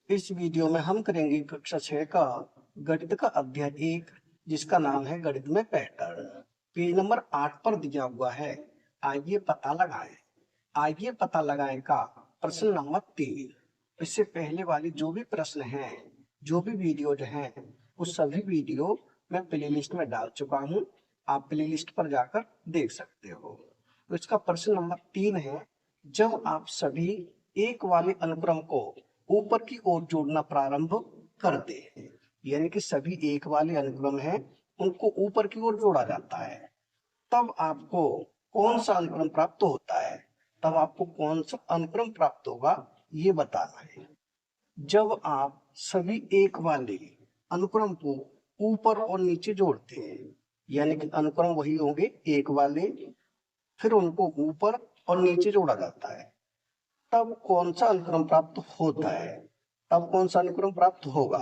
इस वीडियो में हम करेंगे कक्षा 6 का गणित का अध्याय 1 जिसका नाम है गणित में पैटर्न। पेज नंबर 8 पर दिया हुआ है। आइए पता लगाएं। आइए पता लगाएं का प्रश्न नंबर 3। इससे पहले वाली जो भी प्रश्न हैं, जो भी वीडियोज हैं, उस सभी वीडियो मैं प्लेलिस्ट में डाल चुका हूं। आप प्लेलिस्ट पर जाकर देख सकते हो। तो इसका प्रश्न नंबर 3 है, जब आप सभी एक वाले अनुक्रम को ऊपर की ओर जोड़ना प्रारंभ करते हैं, यानी कि सभी एक वाले अनुक्रम हैं, उनको ऊपर की ओर जोड़ा जाता है, तब आपको कौन सा अनुक्रम प्राप्त होता है। तब आपको कौन सा अनुक्रम प्राप्त होगा ये बताना है। जब आप सभी एक वाले अनुक्रम को ऊपर और नीचे जोड़ते हैं, यानी कि अनुक्रम वही होंगे एक वाले, फिर उनको ऊपर और नीचे जोड़ा जाता है, तब कौन सा अनुक्रम प्राप्त होता है। तब कौन सा अनुक्रम प्राप्त होगा,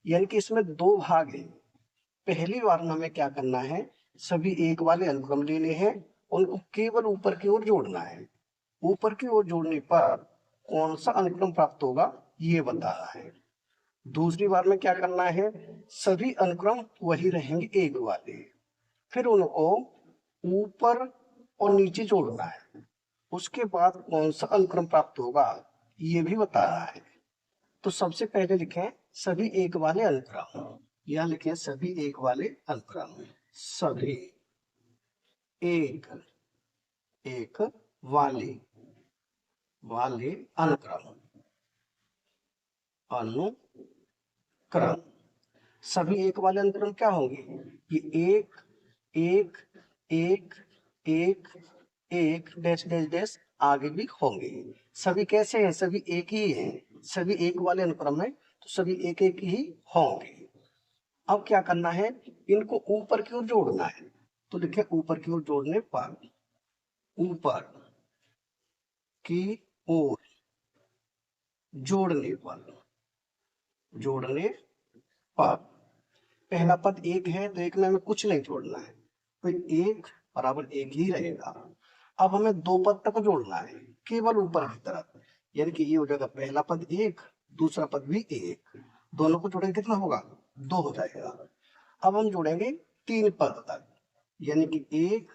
यानी कि इसमें दो भाग हैं। पहली बार में हमें क्या करना है, सभी एक वाले अनुक्रम लेने हैं, उनको केवल ऊपर की ओर जोड़ना है। ऊपर की ओर जोड़ने पर कौन सा अनुक्रम प्राप्त होगा ये बताना है। दूसरी बार में क्या करना है, सभी अनुक्रम वही रहेंगे एक वाले, फिर उनको ऊपर और नीचे जोड़ना है। उसके बाद कौन सा अनुक्रम प्राप्त होगा ये भी बताना है। तो सबसे पहले लिखें सभी एक वाले अनुक्रम। यह लिखें सभी एक वाले अनुक्रम। सभी एक एक वाले वाले अनुक्रम अनुक्रम। सभी एक वाले अनुक्रम क्या होंगे, ये एक एक एक एक एक डैश डैश डैश आगे भी होंगे। सभी कैसे हैं, सभी एक ही हैं, सभी एक वाले अनुक्रम है तो सभी एक एक ही होंगे। अब क्या करना है, इनको ऊपर की ओर जोड़ना है। तो लिखे ऊपर की ओर जोड़ने पर, ऊपर की ओर जोड़ने पर, जोड़ने पर पहला पद एक है तो एक में हमें कुछ नहीं जोड़ना है, तो एक बराबर एक ही रहेगा। अब हमें दो पद तक जोड़ना है केवल ऊपर की तरफ, यानी कि ये हो जाएगा पहला पद एक, दूसरा पद भी एक, दोनों को जोड़ेंगे कितना होगा, दो हो जाएगा। अब हम जोड़ेंगे तीन पद तक, यानी कि एक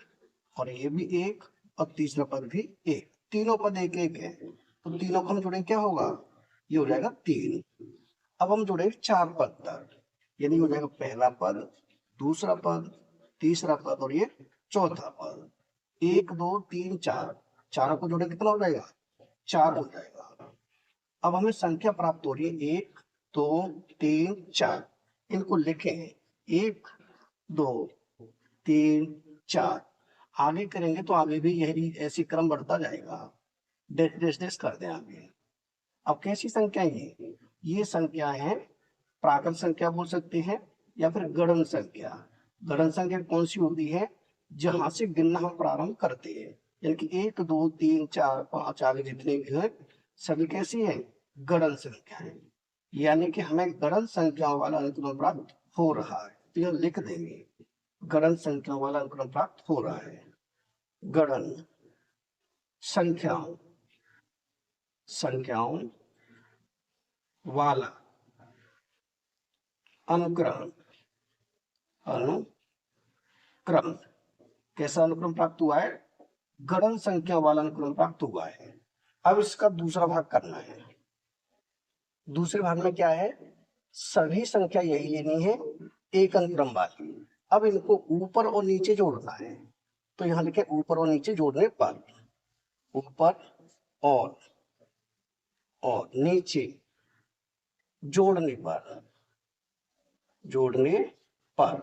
और ये भी एक और तीसरा पद भी एक, तीनों पद एक एक है तो तीनों को हम जोड़ेंगे क्या होगा, ये हो जाएगा तीन। अब हम जोड़ेंगे चार पद तक, यानी हो जाएगा पहला पद, दूसरा पद, तीसरा पद और ये चौथा पद। एक दो तीन चार, चारों को जोड़े कितना हो जाएगा, चार हो जाएगा। अब हमें संख्या प्राप्त हो रही है एक दो तीन चार, इनको लिखें एक दो तीन चार। आगे करेंगे तो आगे भी यही ऐसी क्रम बढ़ता जाएगा, डैश डैश डैश कर दें आगे। अब कैसी संख्या ये संख्या है प्राकृत संख्या बोल सकते हैं या फिर गणन संख्या। गणन संख्या कौन सी होती है, जहां से गिनना हम प्रारंभ करते हैं, यानी कि एक दो तीन चार पांच आगे जितने भी हैं सभी कैसी है, गणन संख्या है। यानी कि हमें गणन संख्या वाला अनुक्रम प्राप्त हो रहा है, तो यह लिख देंगे गणन संख्या वाला अनुक्रम प्राप्त हो रहा है। गणन संख्याओं संख्याओं वाला अनुक्रम अनुक्रम कैसा अनुक्रम प्राप्त हुआ है, गणन संख्या वाला अनुक्रम प्राप्त हुआ है। अब इसका दूसरा भाग करना है। दूसरे भाग में क्या है, सभी संख्या यही लेनी है एक अनुक्रम वाली। अब इनको ऊपर और नीचे जोड़ना है, तो यहां लिखे ऊपर और नीचे जोड़ने पर, ऊपर और नीचे जोड़ने पर, जोड़ने पर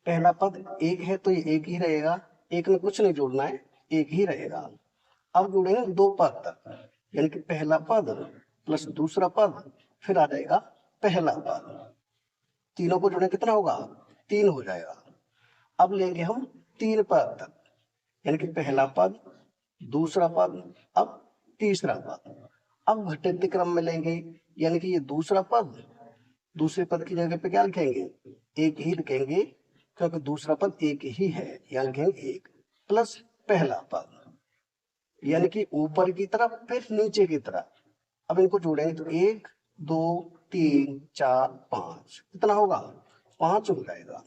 पहला पद एक है तो ये एक ही रहेगा, एक में कुछ नहीं जोड़ना है, एक ही रहेगा। अब जोड़ेंगे दो पद तक, यानी कि पहला पद प्लस दूसरा पद, फिर आ जाएगा पहला पद, तीनों को जोड़े कितना होगा, तीन हो जाएगा। अब लेंगे हम तीन पद तक, यानी कि पहला पद दूसरा पद अब तीसरा पद। अब घटित क्रम में लेंगे, यानी कि ये दूसरा पद, दूसरे पद की जगह पे क्या लिखेंगे, एक ही लिखेंगे क्योंकि दूसरा पद एक ही है, यहाँ लिखेंगे एक प्लस पहला पद, यानी कि ऊपर की तरफ फिर नीचे की तरफ, अब इनको जोड़ेंगे तो 1 2 3 4 5 कितना होगा, 5 हो जाएगा।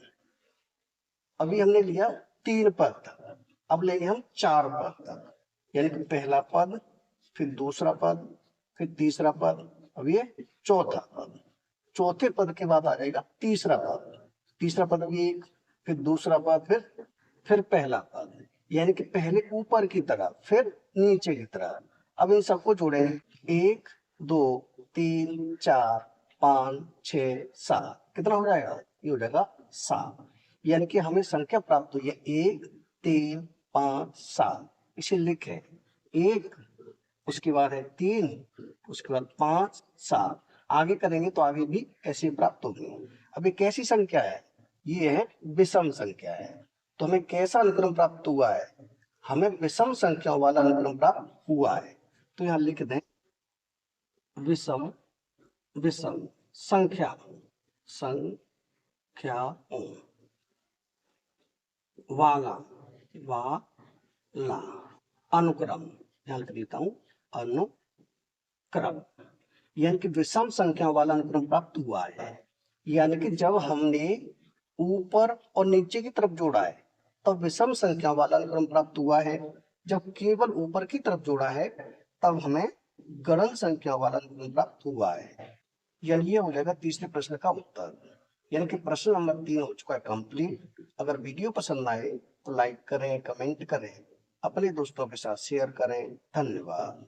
अभी हमने लिया 3 पद, अब लेंगे हम 4 पद, यानी कि पहला पद, फिर दूसरा पद, फिर तीसरा पद, अब ये चौथा पद। चौथे पद के बाद आ जाएगा तीसरा पद, तीसरा पद अभी 1, फिर दूसरा पद, फिर पहला पद, यानी कि पहले ऊपर की तरफ फिर नीचे की तरफ। अब इन सबको जोड़ेंगे 1 2 3 4 5 6 7 कितना हो जाएगा, ये हो जाएगा 7। यानी कि हमें संख्या प्राप्त हुई है 1 3 5 7। इसे लिखें 1, उसके बाद है 3, उसके बाद 5 7। आगे करेंगे तो आगे भी ऐसे प्राप्त होगी। अब ये कैसी संख्या है, ये है विषम संख्या है। तो हमें कैसा अनुक्रम प्राप्त हुआ है, हमें विषम संख्याओं वाला अनुक्रम प्राप्त हुआ है। तो यहाँ लिख दें विषम विषम संख्या संख्याओं वाला वाला अनुक्रम, यहाँ लिख देता हूं अनुक्रम, यानी कि विषम संख्या वाला अनुक्रम प्राप्त हुआ है। यानी कि जब हमने ऊपर और नीचे की तरफ जोड़ा है तब विषम संख्या वाला अनुक्रम प्राप्त हुआ है, जब केवल ऊपर की तरफ जोड़ा है तब हमें गणन संख्या वाला अनुक्रम प्राप्त हुआ है। यानी ये हो जाएगा तीसरे प्रश्न का उत्तर। यानी कि प्रश्न नंबर 3 हो चुका है कंप्लीट। अगर वीडियो पसंद आए तो लाइक करें, कमेंट करें, अपने दोस्तों के साथ शेयर करें। धन्यवाद।